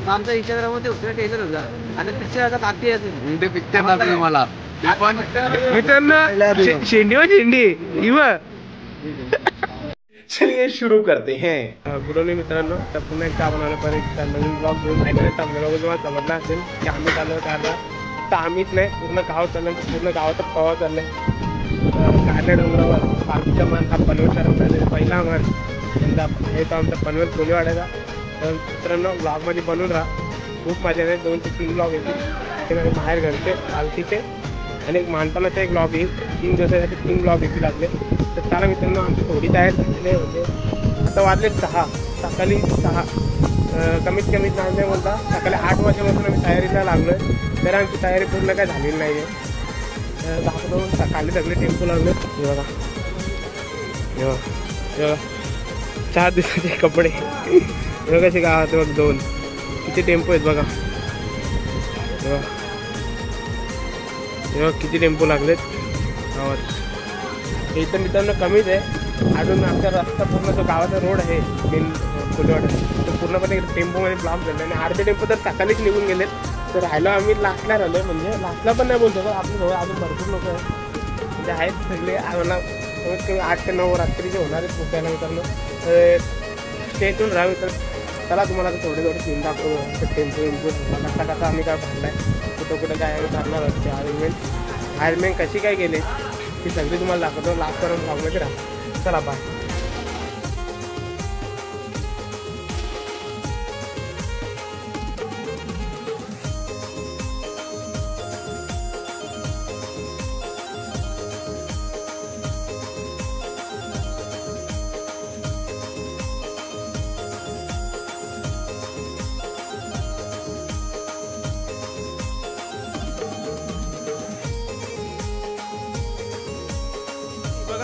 आमचा इंस्टाग्राममध्ये उतरा टेलर होता आणि पिक्चर आता बाकी असेल ते पिक्चर दाखवलं मला मित्रांनो शेंडी शेंडी चलिए शुरू करते हैं। गुड इव्हनिंग मित्रांनो, तर पुन्हा एकदा आपण आलो पर एक नवीन ब्लॉग घेऊन आलेले आहेत। आपल्याला तुम्हाला समजलं असेल की आम्ही चाललो काढला तर आम्हीच नाही, पूर्ण गाव चाललं, पूर्ण गावाचा प्रवास चाललाय काढल्या डोंगरावर पालखीचा मान हा पनवेल पहिला मान हे तो आमचा पनवेल कोलीवाड्याचा। तर मित्रांनो ब्लॉगमध्ये बनवून राहा, खूप मजा येते। 2 ते 3 ब्लॉग येतील, बाहेर घरचे पालखीचे आणि एक मानपानाचा एक ब्लॉग येईल। 3 दिवसासाठी 3 ब्लॉग येतील आपले। तर चला मित्रांनो, आमची थोडी तयारी झालेली होते। आता वाजले 6 सकाळी 6 कमीत कमी नाही बोलता सकाळी 8 वाजेपासून आम्ही तयारीला लागलो आहे। तर आमची तयारी पूर्ण काय झालेली नाही आहे। दाखवतो सकाळी सगळे टेम्पो लागले हे बघा, हे बघा 4 दिवसाचे कपडे हे कसे गावात बघ 2 किती टेम्पो आहेत बघा, हे बघ किती टेम्पो लागलेत गावात। इथं मित्रांनो कमीच आहे अजून। आमचा रस्ता पूर्ण जो गावाचा रोड आहे मेन कोलीवाडा तो पूर्णपणे टेम्पोमध्ये ब्लॉक झाला आणि अर्धे टेम्पो तर सकाळीच निघून गेलेत। तर राहिलो आम्ही लास्टला राहिलो, म्हणजे लास्टला पण नाही बोलतो पण आपल्याजवळ अजून भरपूर लोक आहेत, म्हणजे आहेत सगळे आम्हाला कमीत कमी 8 ते 9 रात्रीचे होणार आहेत पोचायला मित्रांनो। स्टेतून राहावी तर चला तुम्हाला थोडे सीन दाखवतो टेम्पो कसा कसा आम्ही काय भरला आहे, कुठं काय आम्ही करणार आहोत आयरमॅन कशी काय गेले ती सगळी तुम्हाला दाखवतो। लास्टपर्यंत ब्लॉगमध्ये राहा, चला बाय।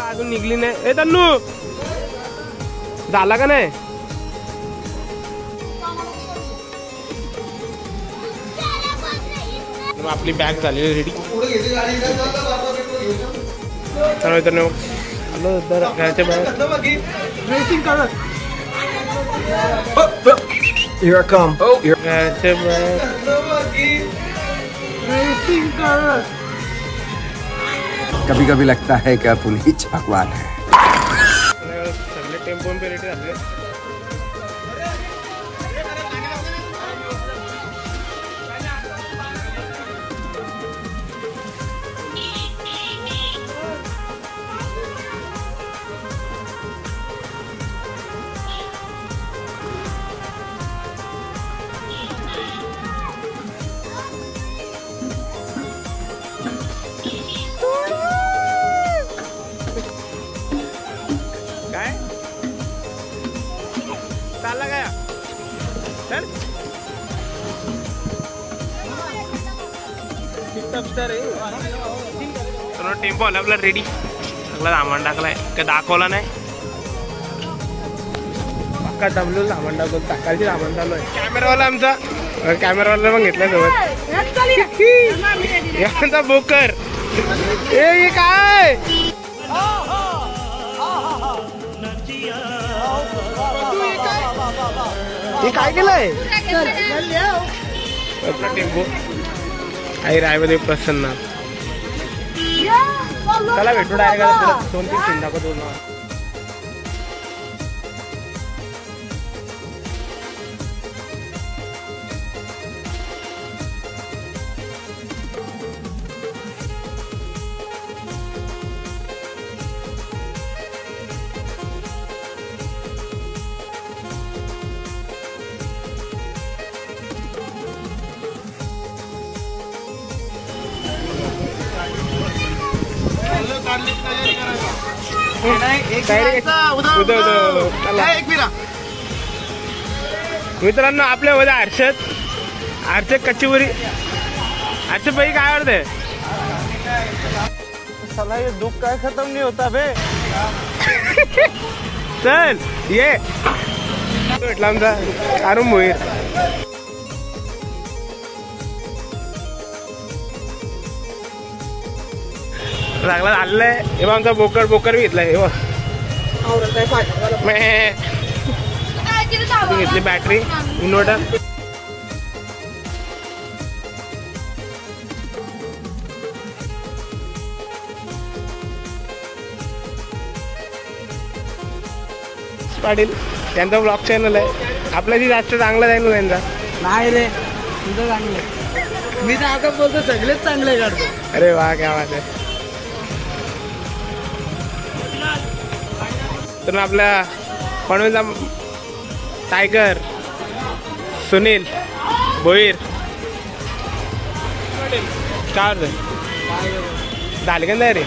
अजून निघली नाही, ए तन्नू झाला का नाही? आपली बॅग झालेली रेडी। तर मित्रांनो आलो घराच्या बाहेर ड्रेसिंग करत घराच्या बाहेर ड्रेसिंग करत। कभी कभी लगता है कि पुलिस भगवान है। सगळे टेम्पो पे रेडी झाले। चालला काय तर टेम्पो आला आपला रेडी, सगळा सामान टाकलाय, काय दाखवला नाही पक्का दमलो सामान टाकून। सकाळची सामान चालू आहे। कॅमेरावाला आमचा कॅमेरावाला पण घेतला सोबत बोकर हे काय हे काय केलंय आपला टेम्पो आई रायमध्ये प्रसन्न। चला भेटू डायरेक्ट 2-3 सीन दाखवतो ना। मित्रांनो आपल्या मध्ये हर्षद कचीपुरी हर्षद भाई काय आवडते? साला ये दुख काय खत्म नहीं होता बे। चल ये भेटला आमचा अरुण मोहीर। चांगला झालेलं हे बघ आमचा बोकर बी घेतलाय हे घेतली बॅटरी इन्व्हर्टर. पाटील त्यांचा ब्लॉग चॅनल आहे आपल्याशी जास्त चांगला जाईल ना त्यांचा. नाही रे तुझं चांगलं मी तर आता बोलतो सगळेच चांगले काढतो. अरे वा क्या बात आहे. तर आपल्या पनवेलचा टायगर सुनील भोईर काय झाले का नाही रे.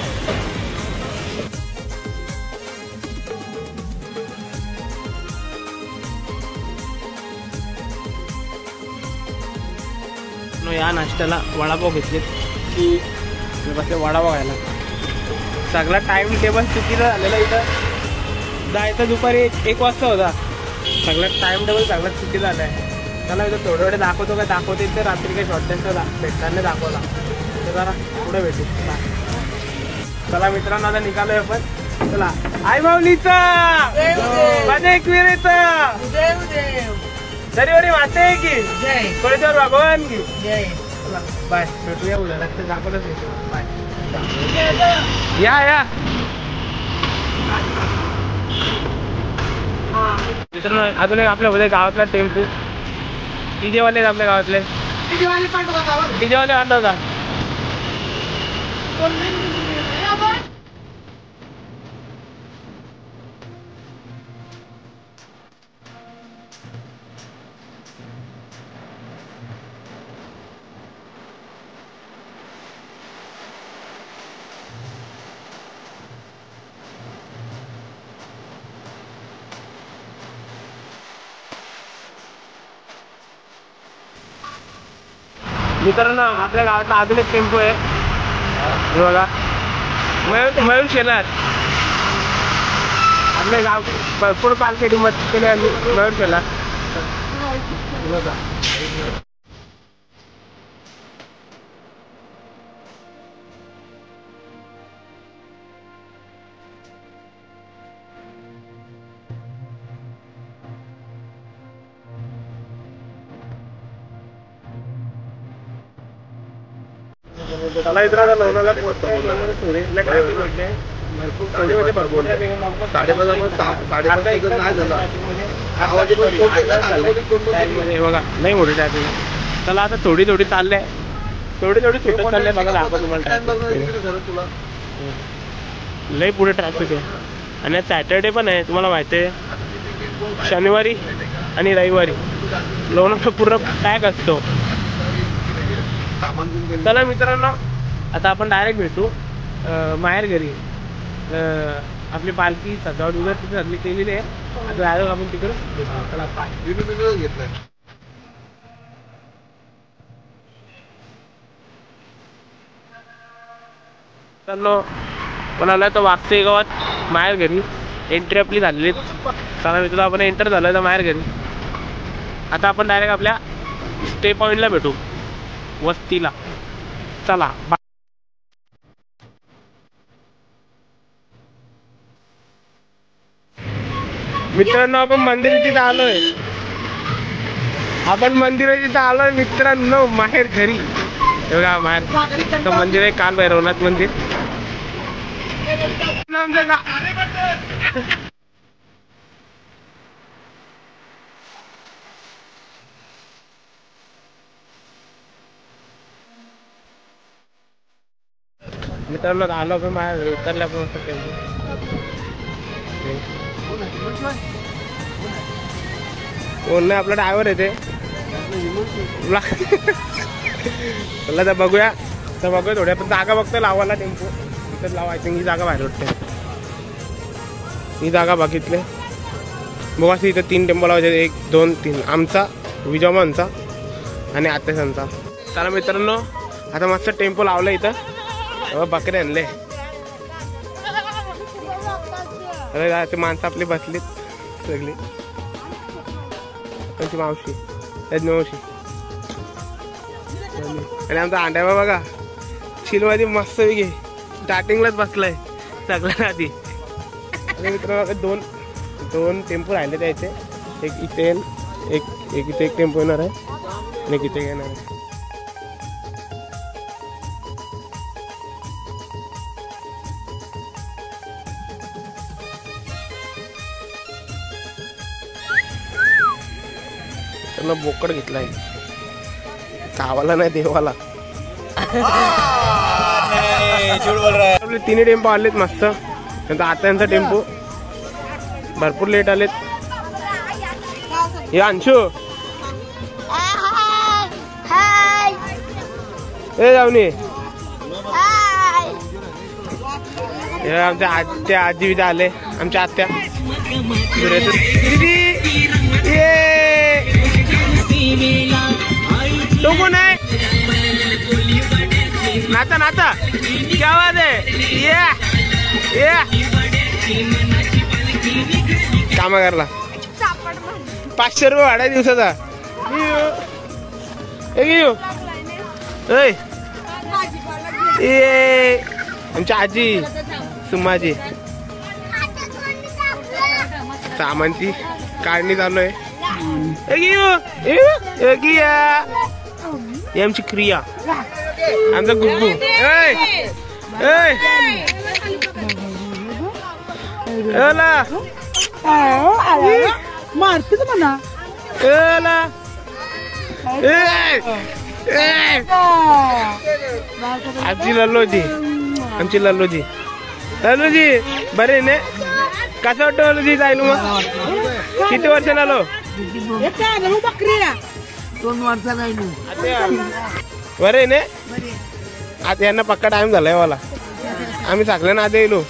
या नाश्त्याला वडापाव घेतलेत की बसले वडापाव खायला. सगळा टाइम टेबल चुकीचा झालेला इथं जायचं दुपारी 1 वाजता होता. सगळा टाइम टेबल सगळा चुकीचा झाला आहे. त्याला इथं थोडे थोडे दाखवतो काय दाखवते तर रात्री काही शॉर्ट टाइमचा भेटणार दाखवला तर जरा पुढे भेटू. चला मित्रांनो आता निघालोय आपण. चला आई माऊलीचा माझ्या एकविरेचा शनिवारी वाटते की कोळेश्वर भगवान की बाय. भेटूया उद्या रस्ते दाखवलंच बाय. या मित्रांनो अजून एक आपल्या उद्या गावातला टेम्पो डीजेवाले आपल्या गावातले डीजेवाले आणलं होता. मित्रांनो आपल्या गावातला अजून एक टेम्पो आहे बघा मयूर शेलार. आपल्या गाव भरपूर पालखी मदत केली मयूर शेलार. त्याला इतर लोणाला बघा नाही मोठी ट्रॅफिक. त्याला आता थोडी चाललंय थोडी सुटत चाललंय बघा दाखवा तुम्हाला. लई पुढे ट्रॅफिक आहे आणि सॅटर्डे पण आहे तुम्हाला माहिती आहे. शनिवारी आणि रविवारी लोणावळा पूर्ण पॅक असतो. चला मित्रांनो आता आपण डायरेक्ट भेटू माहेर घरी. आपली पालखी सजावट वगैरे तिथे सगळी केलेली आहे. आता डायरेक्ट आपण तिकडे घेतलंय. चलो कोणाला तर वागते गावात माहेर घरी एंट्री आपली झालेली. चला मित्रांनो आपण एंटर झालोय तर माहेर घरी. आता आपण डायरेक्ट आपल्या स्टे पॉइंटला भेटू वस्तीला. चला मित्रांनो आपण मंदिराची आलोय. मित्रांनो माहेर घरी. बघा माहेर मंदिर आहे काल भैरवनाथ मंदिर. मित्रांनो आलो आपण बाहेर उतरल्या पण कोण नाही आपला ड्रायव्हर आहे ते. चला तर बघूया थोड्या पण जागा बघतो लावायला टेम्पो इथं लावायचं. ही जागा बाहेर वाटते. ही जागा बघितली बघा इथं 3 टेम्पो लावायचे 1 2 3 आमचा विजयमानचा आणि आत्यासांचा. चला मित्रांनो आता मस्त टेम्पो लावला इथं. बकरे आणले. अरे ते माणसं आपली बसलीत सगळी. त्यांची मावशी मावशी आणि आमचा अंड्या बघा चिलमध्ये मस्त घे स्टार्टिंगलाच बसलाय सगळ्यात आधी. मित्रांनो दोन टेम्पो राहिले द्यायचे. एक इथे एक इथे एक टेम्पो येणार आहे आणि एक इथे येणार आहे. त्यांना बोकड घेतलाय गावाला नाही देवाला. आपले तिन्ही टेम्पो आलेत मस्त. नंतर आता यांचा टेम्पो भरपूर लेट आलेत. हे अंशू हे जाऊनी हे आमच्या आजी बिजा आले. आमच्या आत्या तो कोण आहे? नाता नाता क्या आवाज आहे? ये कामा करला 500 रुपये भाडा दिवसाचा. आमच्या आजी सुमाजी सामानची काढणी चालू आहे. आमची क्रिया आमचा गुग्गू मारते म्हणा. आमची लल्लोजी आमची लल्लोजी बरे ने कसं वाटतं लल्लोजी जायलो मग किती वर्षांनी आलो? 2 वर्षाला बरे ने आता यांना पक्का टाइम झालाय मला. आम्ही साकल्या ना आधी येलो.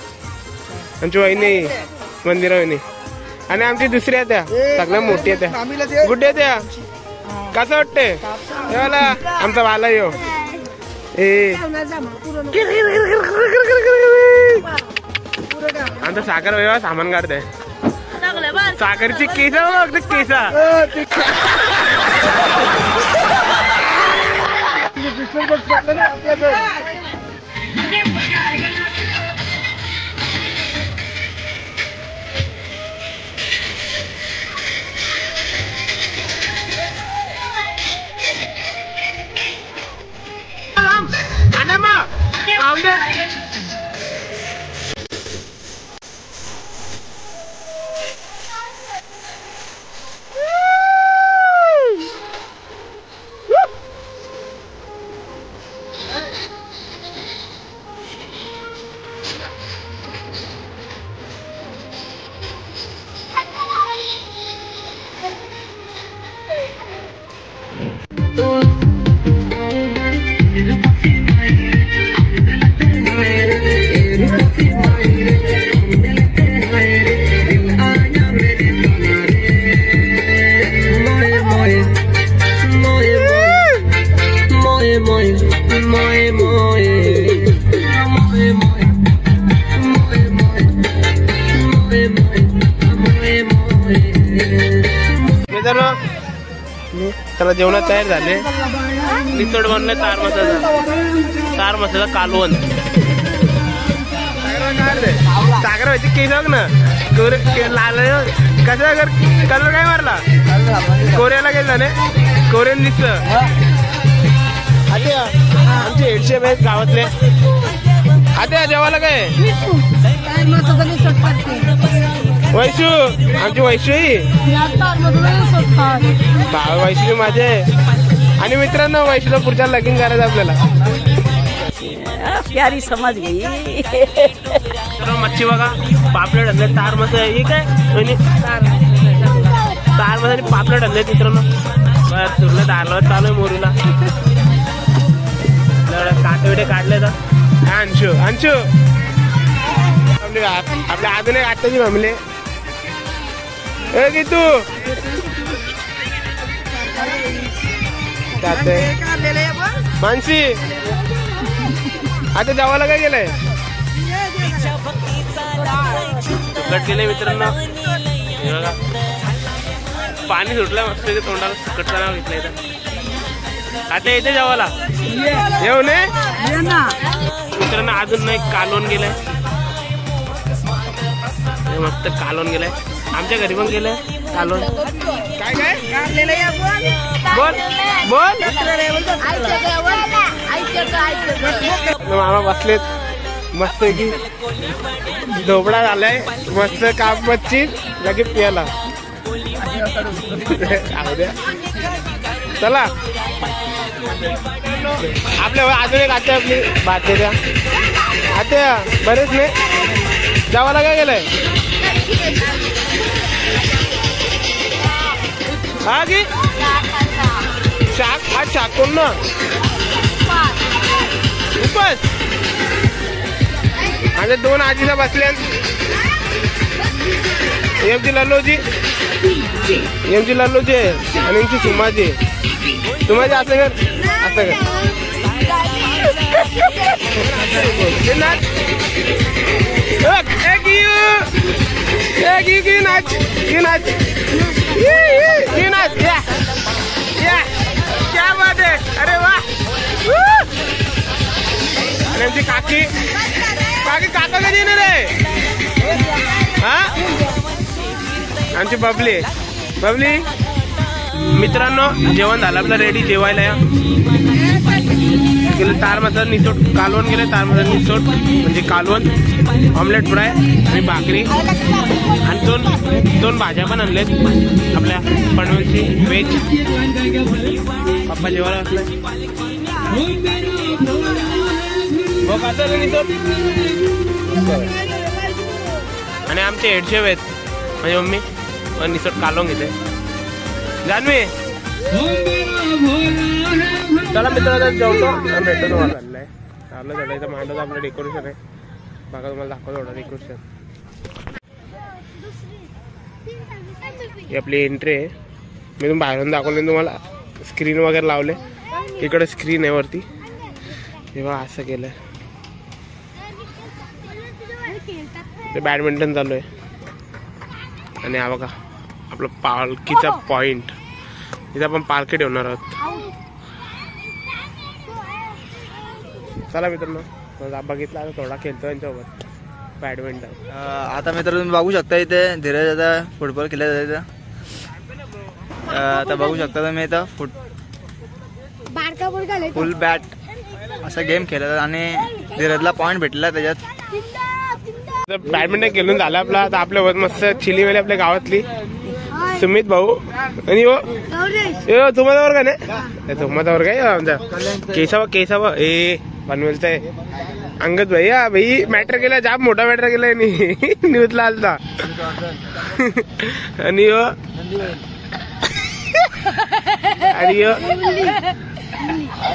आमची वहिनी मंदिरा वहिनी आणि आमची दुसरी आहे त्या सगळ्या मोठी आहे त्या गुड्डे त्या. कसं वाटते आमचा वाला यो? आमचा साखर व्यवहार सामान काढते. साखरची केसा बघ केसा. त्याला जेवणात तयार झाले. रिसोड बनले तार मसाला कालवण. सागर व्हायची केस बघ ना लाल कसं कलर काय मारला कोऱ्याला गेला ना कोरियन दिसत. आमचे हेडशेप आहेत गावातले. आता जेवायला काय वैशू आमची वैशू वैशू माझे. आणि मित्रांनो वैशूला पुढच्या लगीन करायचं आपल्याला. प्यारी समज गई. मच्छी बघा पापलेट आणले तार मसाला. ही काय तार मसाला पापलेट आणले मित्रांनो. तुला दारला चालू आहे मोरूला. काटे बिटे काढले तर अंशू अंशू आपल्या अजून एक आत्ताची मामले की तू मानसी आता जावाला काय गेलंय कट गेले मित्रांनो. पाणी सुटलं मस्त तोंडाला सुकटचा घेतलंय. आता येते जावाला येऊ नये. मित्रांनो अजून एक कालवण गेलंय, मस्त कालवण गेलंय. आमच्या घरी पण गेलंय कालवण. काय काय बोल बोल. मामा बसलेत मस्त की झोपडा झालाय मस्त काम मच्छी लगेच पियाला. चला आपल्या अजून एक आत्या आपली भाते द्या आत्या बरेच नाही जावाला काय गेलंय हा की शाक. आज शाक कोण ना उपास माझ्या 2 आजीला बसल्या. एमची लल्लोजी आणि यांची सुमाजी असं कर असं कर. नाच क्या बात आहे. अरे वा. आणि यांची काकी काका कधी येणार रे हा. आमची बबली मित्रांनो जेवण झालं आपलं रेडी जेवायला या गेलं. तार मसाला निसोड कालवण गेलं. तार मसाला निसोड म्हणजे कालवण ऑमलेट फ्राय आणि भाकरी आणि दोन भाज्या पण आणल्यात आपल्या पनवेलची व्हेज. पप्पा जेवायला असलं आणि आमचे हेडशेफ आहेत माझी मम्मी पण निसट कालवून घेते जान्हवी. चला मित्रांनो जेवतो भेटतो तुम्हाला. चाललंय आपलं चढायचं मांडवचं आपलं डेकोरेशन आहे बघा तुम्हाला दाखवतो थोडं डेकोरेशन. ही आपली एंट्री आहे. मी तुम्ही बाहेरून दाखवले तुम्हाला स्क्रीन वगैरे लावले. इकडे स्क्रीन आहे वरती तेव्हा असं केलं. ते बॅडमिंटन चालू आहे आणि हा बघा आपलं पालखीचा पॉइंट. इथे आपण पालखी ठेवणार आहोत. चला मित्रांनो बघितला थोडा खेळतो यांच्यासोबत बॅडमिंटन. आता मित्र तुम्ही बघू शकता इथे धीरज आता फुटबॉल खेळत आहे. आता बघू शकता तुम्ही इथं फुल बॅट असा गेम खेळतात आणि धीरजला पॉइंट भेटला त्याच्यात. बॅडमिंटन खेळून झालं आपला. आता आपल्या मस्त चिली वेली आपल्या गावातली सुमित भाऊ आणि तुम्हाला का नाही तुम्हाला काय आमचा केसावा ए पनवेलचा आहे अंगद भाई. हा भाई मॅटर केला जाम मोठा मॅटर केलाय न्यूजला आलता. आणि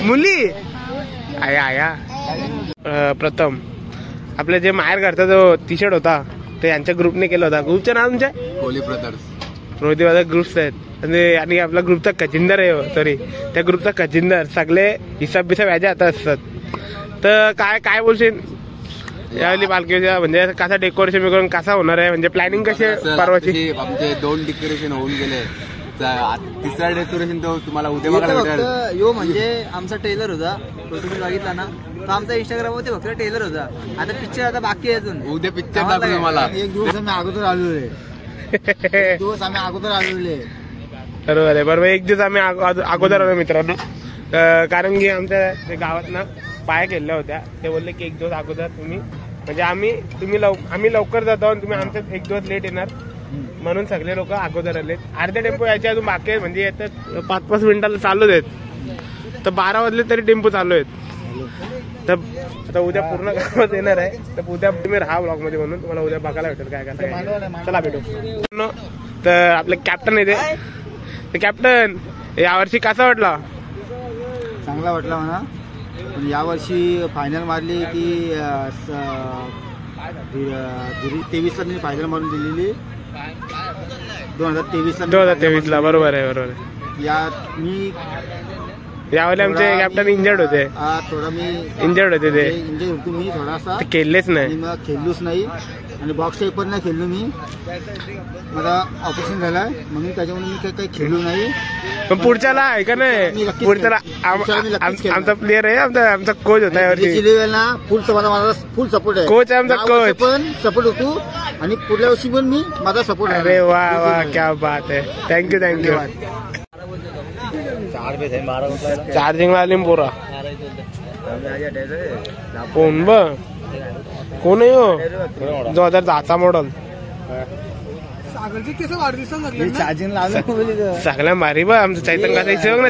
मुली आया प्रथम आपल्या जे माहेर घरचा जो टी शर्ट होता ते यांच्या ग्रुपने केला होता. ग्रुपचं नाव तुमच्या कोहली ब्रदर्स रोहित ग्रुप्स आहेत आणि आपला ग्रुपचा खजिंदर आहे. सॉरी त्या ग्रुपचा खजिंदर सगळे हिसाब बिसाब याच्या हातात असतात. तर काय बोलशील यावेळी पालखीच्या म्हणजे कसा डेकोरेशन वगैरे कसा होणार आहे म्हणजे प्लॅनिंग कशी परवाची. आमचे 2 डेकोरेशन होऊन गेले. तिसरा डेकोरेशन तो तुम्हाला उद्या बघायला भेटेल. यो म्हणजे आमचा टेलर होता तो तुम्ही बघितला ना. तो आमचा इंस्टाग्राम वरती फक्त टेलर होता. आता पिक्चर आता बाकी आहे अजून. उद्या पिक्चर दाखवू मला. एक दिवस आम्ही अगोदर आलेलो बरोबर आहे. बरोबर एक दिवस आम्ही अगोदर आलो मित्रांनो. कारण की आमच्या गावात ना पाया केल्या होत्या. ते बोलले की 1 दिवस अगोदर तुम्ही म्हणजे आम्ही लवकर जातो आणि तुम्ही आमच्या 1 दिवस लेट येणार म्हणून सगळे लोक अगोदर आले. अर्धे टेम्पो याच्या अजून बाकी आहेत म्हणजे येतात 5-5 मिनिटाला चालू आहेत. तर 12 वाजले तरी टेम्पो चालू आहेत. तर आता उद्या पूर्ण गावात येणार आहे. तर उद्या तुम्ही राहा ब्लॉग मध्ये म्हणून तुम्हाला उद्या बघायला भेटेल काय काय. चला भेटू. तर आपले कॅप्टन येते. तर कॅप्टन यावर्षी कसा वाटला. चांगला वाटला म्हणा. पण यावर्षी फायनल मारली की 2023ला मी फायनल मारून दिलेली 2023ला. बरोबर आहे. यावेळी आमचे कॅप्टन इंजर्ड होते. थोडा मी इंजर्ड होते ते इंजर्ड होतो मी थोडासा. खेळलेच नाही. मग खेळलोच नाही आणि बॉक्स टाईप पण नाही खेळलो मी. मला ऑपरेशन झालाय मग मी त्याच्यामुळे मी काही खेळलो नाही. पण पुढच्याला आहे का नाही पुढच्याला आमचा प्लेअर आहे आमचा कोच होता यावरती फुल फुल सपोर्ट आहे. कोच आहे आमचा कोच. पण सपोर्ट होतो आणि पुढल्या वर्षी पण मी माझा सपोर्ट. अरे वा वा क्या बात आहे. थँक्यू चार्जिंग आली पोरा कोण कोण आहे हो 2010चा मॉडल चार्जिंग लावलं सगळ्या भारी बा आमचं चैतन कासा इसे बघ ना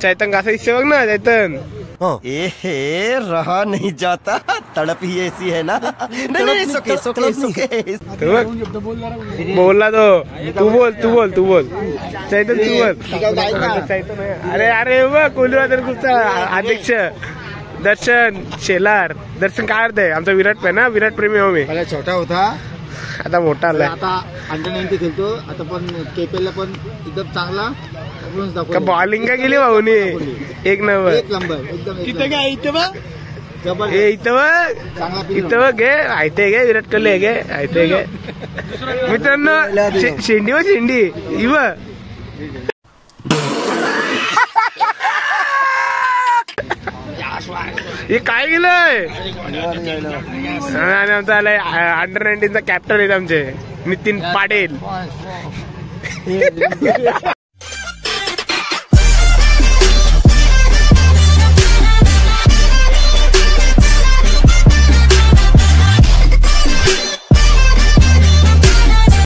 चैतन कासा इसे बघ ना चैतन. ए रहा नहीं जाता तड़प ही ऐसी है ना. नहीं बोलला तो तू बोल चैतन तू बोल. चैतन अरे कोल्हापूर कुठचा अध्यक्ष दर्शन शेलार. दर्शन काय अर्थ आहे आमचा विराट आहे ना विराट प्रेमी हो मी. छोटा होता आता मोठा आलाय. आता अंडर-19 खेळतो आता पण KPL ला पण एकदम चांगला का बॉलिंग का गेली भाऊनी एक नंबर एकदम इथं बघ घे आयते घे विराट कोहली घे आयते घे मित्रांनो. शेंडी इव हे काय गेलंय आणि आमचा आलाय अंडर-19चा कॅप्टन आहेत आमचे नितीन पाटील.